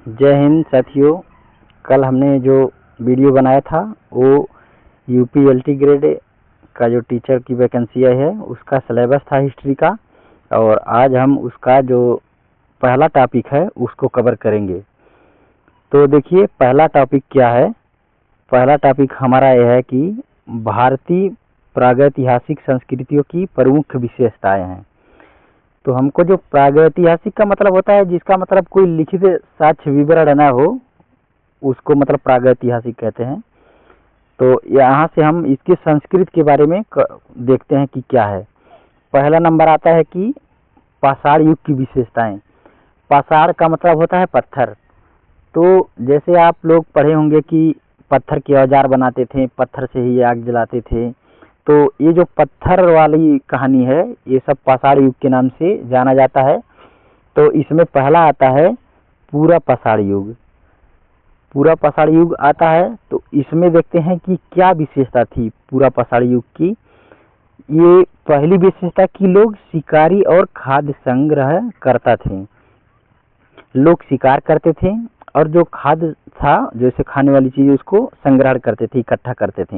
जय हिंद साथियों। कल हमने जो वीडियो बनाया था वो यूपी ग्रेड का जो टीचर की वैकेंसी आई है उसका सिलेबस था हिस्ट्री का, और आज हम उसका जो पहला टॉपिक है उसको कवर करेंगे। तो देखिए पहला टॉपिक क्या है। पहला टॉपिक हमारा यह है कि भारतीय प्रागैतिहासिक संस्कृतियों की प्रमुख विशेषताएं हैं। तो हमको जो प्रागैतिहासिक का मतलब होता है जिसका मतलब कोई लिखित साक्ष्य विवरण न हो, उसको मतलब प्रागैतिहासिक कहते हैं। तो यहाँ से हम इसकी संस्कृति के बारे में देखते हैं कि क्या है। पहला नंबर आता है कि पाषाण युग की विशेषताएं। पाषाण का मतलब होता है पत्थर। तो जैसे आप लोग पढ़े होंगे कि पत्थर के औजार बनाते थे, पत्थर से ही आग जलाते थे। तो ये जो पत्थर वाली कहानी है ये सब पाषाण युग के नाम से जाना जाता है। तो इसमें पहला आता है पूरा पाषाण युग। पूरा पाषाण युग आता है तो इसमें देखते हैं कि क्या विशेषता थी पूरा पाषाण युग की। ये पहली विशेषता कि लोग शिकारी और खाद्य संग्रह करता थे। लोग शिकार करते थे और जो खाद्य था, जैसे खाने वाली चीज, उसको संग्रह करते थे, इकट्ठा करते थे।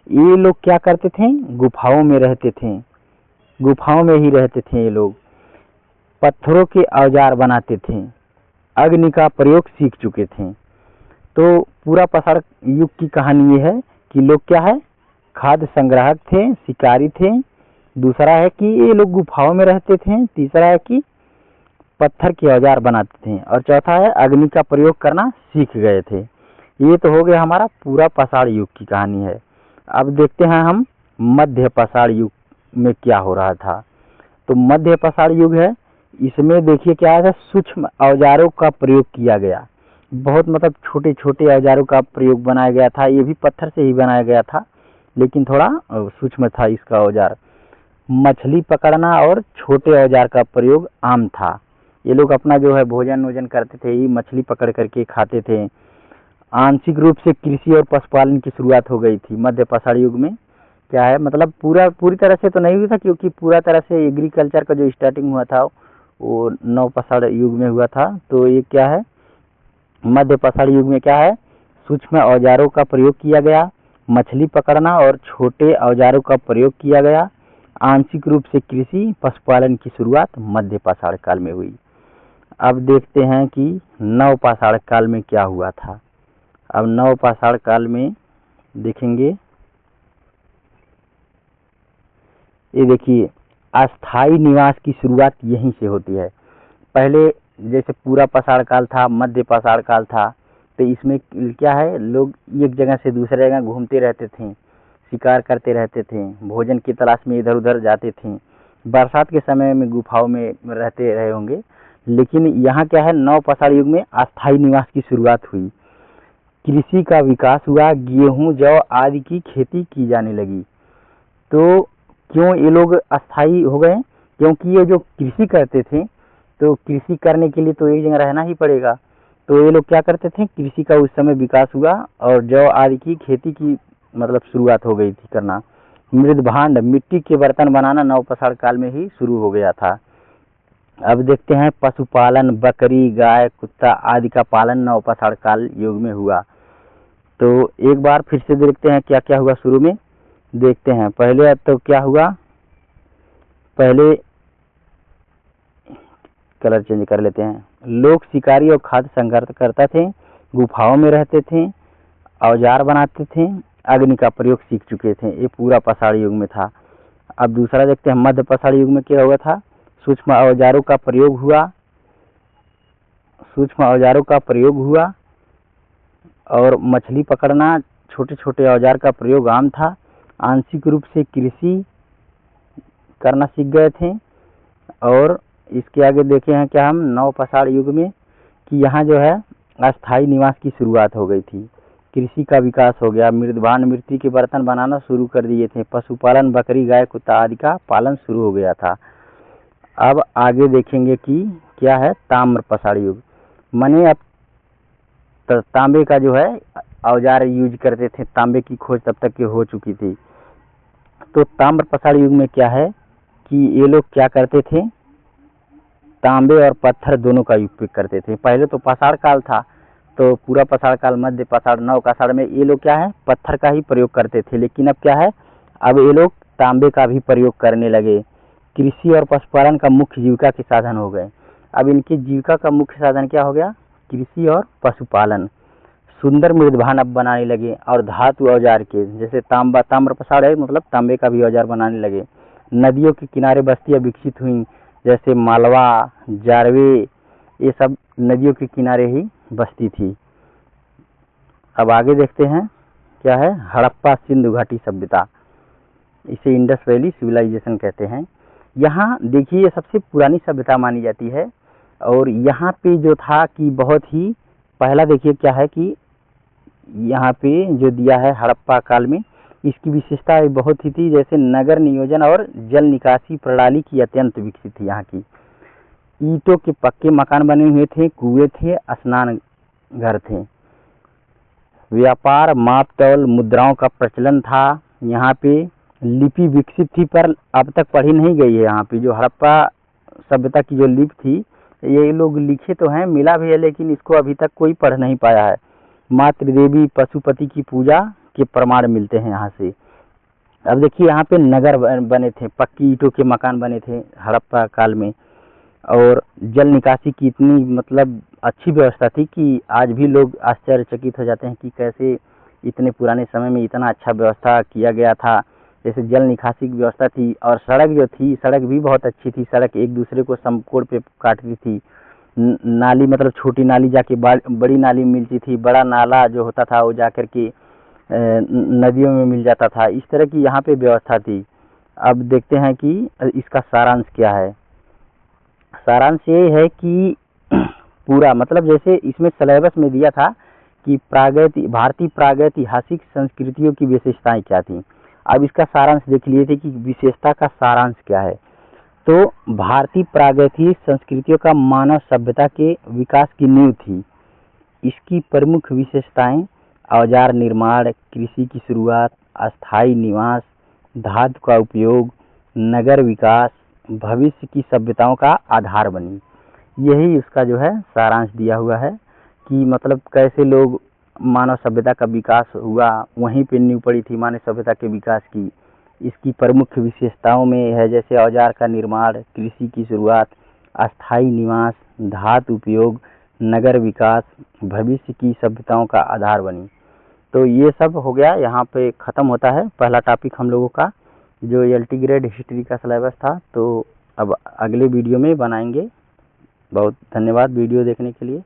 ये लोग क्या करते थे, गुफाओं में रहते थे, गुफाओं में ही रहते थे। ये लोग पत्थरों के औजार बनाते थे, अग्नि का प्रयोग सीख चुके थे। तो पूरा पाषाण युग की कहानी ये है कि लोग क्या है, खाद्य संग्राहक थे, शिकारी थे। दूसरा है कि ये लोग गुफाओं में रहते थे। तीसरा है कि पत्थर के औजार बनाते थे। और चौथा है अग्नि का प्रयोग करना सीख गए थे। ये तो हो गया हमारा पूरा पाषाण युग की कहानी है। अब देखते हैं हम मध्य पाषाण युग में क्या हो रहा था। तो मध्य पाषाण युग है, इसमें देखिए क्या है, सूक्ष्म औजारों का प्रयोग किया गया। बहुत मतलब छोटे छोटे औजारों का प्रयोग बनाया गया था। ये भी पत्थर से ही बनाया गया था लेकिन थोड़ा सूक्ष्म था इसका औजार। मछली पकड़ना और छोटे औजार का प्रयोग आम था। ये लोग अपना जो है भोजन वोजन करते थे, ये मछली पकड़ करके खाते थे। आंशिक रूप से कृषि और पशुपालन की शुरुआत हो गई थी मध्य पाषाण युग में। क्या है मतलब पूरी तरह से तो नहीं हुआ था, क्योंकि पूरा तरह से एग्रीकल्चर का जो स्टार्टिंग हुआ था वो नव पाषाण युग में हुआ था। तो ये क्या है, मध्य पाषाण युग में क्या है, सूक्ष्म औजारों का प्रयोग किया गया, मछली पकड़ना और छोटे औजारों का प्रयोग किया गया। आंशिक रूप से कृषि पशुपालन की शुरुआत मध्य पाषाण काल में हुई। अब देखते हैं कि नव पाषाण काल में क्या हुआ था। अब नव पाषाण काल में देखेंगे, ये देखिए अस्थाई निवास की शुरुआत यहीं से होती है। पहले जैसे पूरा पाषाण काल था, मध्य पाषाण काल था, तो इसमें क्या है, लोग एक जगह से दूसरे जगह घूमते रहते थे, शिकार करते रहते थे, भोजन की तलाश में इधर उधर जाते थे। बरसात के समय में गुफाओं में रहते रहे होंगे। लेकिन यहाँ क्या है, नव पाषाण युग में अस्थाई निवास की शुरुआत हुई। कृषि का विकास हुआ, गेहूं जौ आदि की खेती की जाने लगी। तो क्यों ये लोग अस्थाई हो गए, क्योंकि ये जो कृषि करते थे, तो कृषि करने के लिए तो एक जगह रहना ही पड़ेगा। तो ये लोग क्या करते थे, कृषि का उस समय विकास हुआ और जौ आदि की खेती की मतलब शुरुआत हो गई थी करना। मृद भांड, मिट्टी के बर्तन बनाना नव पाषाण काल में ही शुरू हो गया था। अब देखते हैं पशुपालन, बकरी, गाय, कुत्ता आदि का पालन नव पाषाण काल युग में हुआ। तो एक बार फिर से देखते हैं क्या क्या हुआ शुरू में। देखते हैं पहले तो क्या हुआ, पहले कलर चेंज कर लेते हैं। लोग शिकारी और खाद्य संग्रह करते थे, गुफाओं में रहते थे, औजार बनाते थे, अग्नि का प्रयोग सीख चुके थे। ये पूरा पाषाण युग में था। अब दूसरा देखते हैं मध्य पाषाण युग में क्या हुआ था। सूक्ष्म औजारों का प्रयोग हुआ, सूक्ष्म औजारों का प्रयोग हुआ और मछली पकड़ना, छोटे छोटे औजार का प्रयोग आम था। आंशिक रूप से कृषि करना सीख गए थे। और इसके आगे देखे हैं क्या हम नव पाषाण युग में कि यहाँ जो है अस्थाई निवास की शुरुआत हो गई थी, कृषि का विकास हो गया, मृदभांड मिट्टी के बर्तन बनाना शुरू कर दिए थे, पशुपालन, बकरी, गाय, कुत्ता आदि का पालन शुरू हो गया था। अब आगे देखेंगे कि क्या है ताम्र पाषाण युग। माने अब तांबे का जो है औजार यूज करते थे, तांबे की खोज तब तक की हो चुकी थी। तो ताम्र पाषाण युग में क्या है कि ये लोग क्या करते थे, तांबे और पत्थर दोनों का उपयोग करते थे। पहले तो पाषाण काल था, तो पूरा पाषाण काल, मध्य पाषाण, नव पाषाण में ये लोग क्या है, पत्थर का ही प्रयोग करते थे। लेकिन अब क्या है, अब ये लोग तांबे का भी प्रयोग करने लगे। कृषि और पशुपालन का मुख्य जीविका के साधन हो गए। अब इनकी जीविका का मुख्य साधन क्या हो गया, कृषि और पशुपालन। सुंदर मृदभान अब बनाने लगे और धातु औजार के, जैसे तांबा, ताम्र पसाड़ है, मतलब तांबे का भी औजार बनाने लगे। नदियों के किनारे बस्तियां विकसित हुई, जैसे मालवा, जारवे, ये सब नदियों के किनारे ही बस्ती थी। अब आगे देखते हैं क्या है, हड़प्पा सिंधु घाटी सभ्यता, इसे इंडस वैली सिविलाइजेशन कहते हैं। यहाँ देखिए ये सबसे पुरानी सभ्यता मानी जाती है। और यहाँ पे जो था कि बहुत ही पहला, देखिए क्या है कि यहाँ पे जो दिया है हड़प्पा काल में, इसकी विशेषता बहुत ही थी, जैसे नगर नियोजन और जल निकासी प्रणाली की अत्यंत विकसित थी। यहाँ की ईंटों के पक्के मकान बने हुए थे, कुएं थे, स्नान घर थे। व्यापार, माप तौल, मुद्राओं का प्रचलन था। यहाँ पे लिपि विकसित थी, पर अब तक पढ़ी नहीं गई है। यहाँ पे जो हड़प्पा सभ्यता की जो लिपि थी, ये लोग लिखे तो हैं, मिला भी है, लेकिन इसको अभी तक कोई पढ़ नहीं पाया है। मातृ देवी, पशुपति की पूजा के प्रमाण मिलते हैं यहाँ से। अब देखिए यहाँ पे नगर बने थे, पक्की ईंटों के मकान बने थे हड़प्पा काल में। और जल निकासी की इतनी मतलब अच्छी व्यवस्था थी कि आज भी लोग आश्चर्यचकित हो जाते हैं कि कैसे इतने पुराने समय में इतना अच्छा व्यवस्था किया गया था। जैसे जल निकासी की व्यवस्था थी, और सड़क जो थी, सड़क भी बहुत अच्छी थी। सड़क एक दूसरे को समकोण पे काटती थी। नाली, मतलब छोटी नाली जाके बड़ी नाली में मिलती थी, बड़ा नाला जो होता था वो जाकर के नदियों में मिल जाता था। इस तरह की यहाँ पे व्यवस्था थी। अब देखते हैं कि इसका सारांश क्या है। सारांश ये है कि पूरा, मतलब जैसे इसमें सिलेबस में दिया था कि भारतीय प्रागैतिहासिक संस्कृतियों की विशेषताएं क्या थी। अब इसका सारांश देख लिए थे कि विशेषता का सारांश क्या है। तो भारतीय प्रागैतिहासिक संस्कृतियों का मानव सभ्यता के विकास की नींव थी। इसकी प्रमुख विशेषताएं औजार निर्माण, कृषि की शुरुआत, अस्थायी निवास, धातु का उपयोग, नगर विकास, भविष्य की सभ्यताओं का आधार बनी। यही उसका जो है सारांश दिया हुआ है कि मतलब कैसे लोग मानव सभ्यता का विकास हुआ, वहीं पे नींव पड़ी थी मानव सभ्यता के विकास की। इसकी प्रमुख विशेषताओं में है जैसे औजार का निर्माण, कृषि की शुरुआत, अस्थायी निवास, धातु उपयोग, नगर विकास, भविष्य की सभ्यताओं का आधार बनी। तो ये सब हो गया, यहाँ पे ख़त्म होता है पहला टॉपिक हम लोगों का, जो एलटी ग्रेड हिस्ट्री का सिलेबस था। तो अब अगले वीडियो में बनाएंगे। बहुत धन्यवाद वीडियो देखने के लिए।